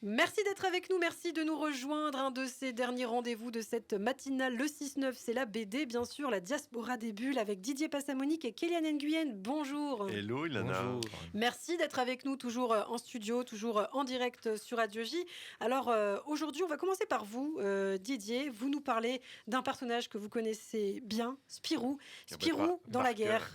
Merci d'être avec nous, merci de nous rejoindre. Un de ces derniers rendez-vous de cette matinale, le 6-9, c'est la BD, bien sûr, la diaspora des bulles avec Didier Passamonique et Kéliane Nguyen. Bonjour. Hello Ilana. Bonjour. Merci d'être avec nous, toujours en studio, toujours en direct sur Radio J. Alors aujourd'hui, on va commencer par vous, Didier. Vous nous parlez d'un personnage que vous connaissez bien, Spirou. Spirou dans la guerre.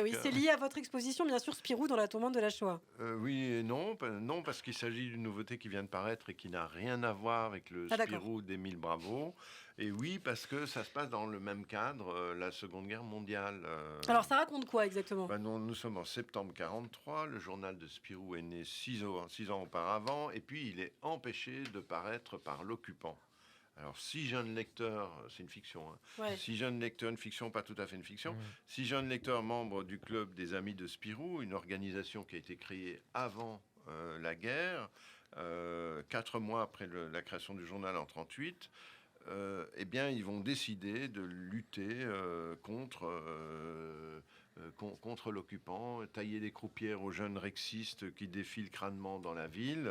Oui, c'est lié à votre exposition, bien sûr, Spirou dans la tourmente de la Shoah. Oui et non, non parce qu'il s'agit d'une nouveauté qui vient de paraître et qui n'a rien à voir avec le d'accord. Spirou d'Émile Bravo. Et oui, parce que ça se passe dans le même cadre, la Seconde Guerre mondiale. Alors ça raconte quoi exactement? Nous sommes en septembre 43, le journal de Spirou est né 6 ans auparavant, et puis il est empêché de paraître par l'occupant. Alors, si jeune lecteur, c'est une fiction, hein. Ouais. Si jeune lecteur, une fiction, pas tout à fait une fiction, si jeune lecteur, membre du club des Amis de Spirou, une organisation qui a été créée avant la guerre, 4 mois après la création du journal en 1938, eh bien, ils vont décider de lutter contre l'occupant, tailler des croupières aux jeunes rexistes qui défilent crânement dans la ville.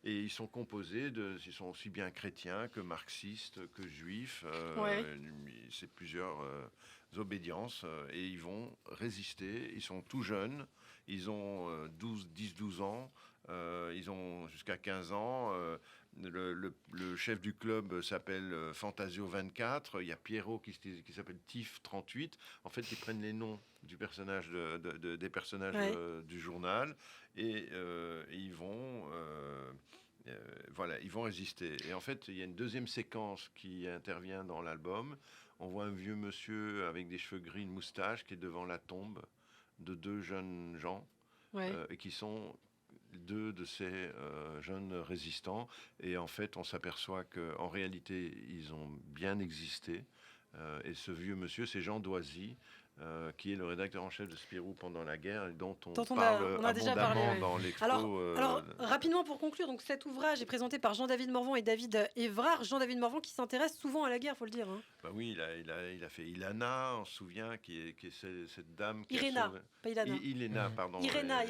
Et ils sont composés ils sont aussi bien chrétiens que marxistes, que juifs. C'est plusieurs obédiences. Et ils vont résister. Ils sont tout jeunes. Ils ont 10-12 ans. Ils ont jusqu'à 15 ans. Le chef du club s'appelle Fantasio 24. Il y a Pierrot qui s'appelle Tif 38. En fait, ils prennent les noms du personnage des personnages du journal et ils vont ils vont résister. Et en fait, il y a une deuxième séquence qui intervient dans l'album. On voit un vieux monsieur avec des cheveux gris, une moustache, qui est devant la tombe de 2 jeunes gens et qui sont 2 de ces jeunes résistants. Et en fait, on s'aperçoit qu'en réalité, ils ont bien existé. Et ce vieux monsieur, c'est Jean Doisy, qui est le rédacteur en chef de Spirou pendant la guerre, et dont on parle on a déjà parlé, abondamment dans l'expo. Alors, rapidement pour conclure, donc cet ouvrage est présenté par Jean-David Morvan et David Évrard. Jean-David Morvan qui s'intéresse souvent à la guerre, faut le dire. Hein. Bah oui, il a fait Ilana, on se souvient, qui est cette dame qui Irena, a sauvé... pas Ilana. Ilena, pardon. Irena.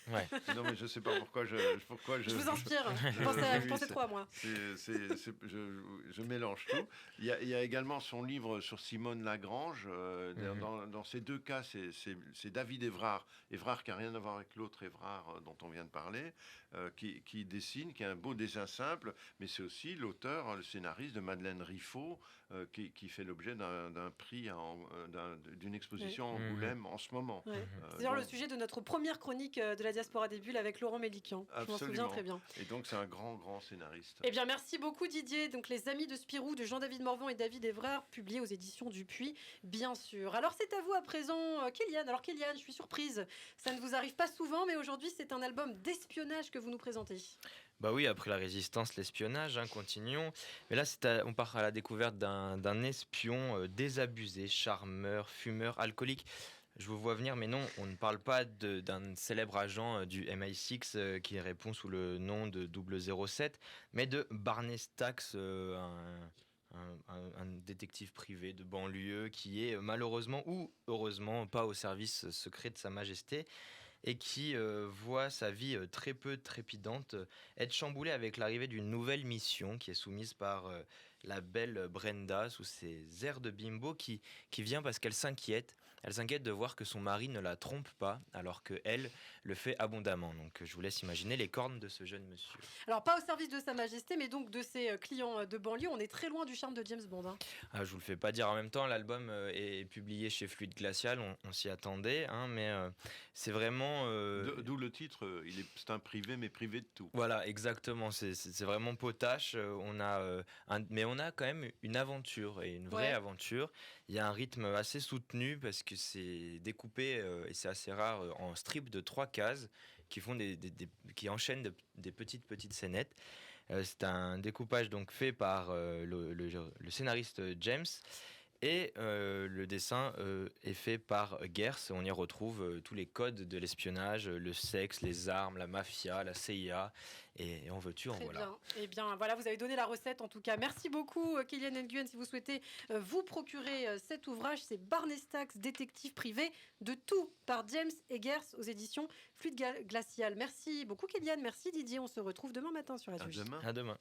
Ouais. Non, mais je sais pas pourquoi je vous inspire. Je pensais trop à moi. Je mélange tout. Il y a également son livre sur Simone Lagrange. Dans ces 2 cas, c'est David Évrard qui n'a rien à voir avec l'autre Évrard dont on vient de parler, qui dessine, qui a un beau dessin simple, mais c'est aussi l'auteur, le scénariste de Madeleine Riffaut, qui fait l'objet d'un prix, d'une exposition à Angoulême en ce moment. C'est d'ailleurs le sujet de notre première chronique de la diaspora des bulles avec Laurent Mélikian. Je m'en souviens très bien. Et donc c'est un grand scénariste. Eh bien merci beaucoup Didier. Donc Les Amis de Spirou de Jean-David Morvan et David Évrard, publié aux éditions Dupuis, bien sûr. Alors c'est à vous à présent, Kéliane. Alors Kéliane, je suis surprise. Ça ne vous arrive pas souvent, mais aujourd'hui c'est un album d'espionnage que vous nous présentez. Bah oui, après la résistance, l'espionnage, continuons. Mais là, on part à la découverte d'un espion désabusé, charmeur, fumeur, alcoolique. Je vous vois venir, mais non, on ne parle pas d'un célèbre agent du MI6 qui répond sous le nom de 007, mais de Barney Stax, un détective privé de banlieue qui est malheureusement ou heureusement pas au service secret de Sa Majesté et qui voit sa vie très peu trépidante être chamboulée avec l'arrivée d'une nouvelle mission qui est soumise par la belle Brenda sous ses airs de bimbo qui vient parce qu'elle s'inquiète. Elle s'inquiète de voir que son mari ne la trompe pas alors qu'elle le fait abondamment. Donc je vous laisse imaginer les cornes de ce jeune monsieur. Alors pas au service de Sa Majesté, mais donc de ses clients de banlieue. On est très loin du charme de James Bond. Hein. Je vous le fais pas dire. En même temps, l'album est publié chez Fluide Glacial. On s'y attendait, mais c'est vraiment... D'où le titre, c'est un privé, mais privé de tout. Voilà, exactement. C'est vraiment potache. Mais on a quand même une aventure, et une vraie aventure. Il y a un rythme assez soutenu parce que c'est découpé, et c'est assez rare, en strip de 3 cases qui font qui enchaînent des petites scénettes. C'est un découpage donc fait par le scénariste James. Et le dessin est fait par Gers. On y retrouve tous les codes de l'espionnage, le sexe, les armes, la mafia, la CIA. Et en veux-tu, en Très voilà. bien. Eh bien, voilà, vous avez donné la recette en tout cas. Merci beaucoup, Kylian Nguyen. Si vous souhaitez vous procurer cet ouvrage, c'est Barnestax, détective privé de tout par James Eggers aux éditions Fluide Glacial. Merci beaucoup, Kylian. Merci, Didier. On se retrouve demain matin sur À Radio J. demain. À demain.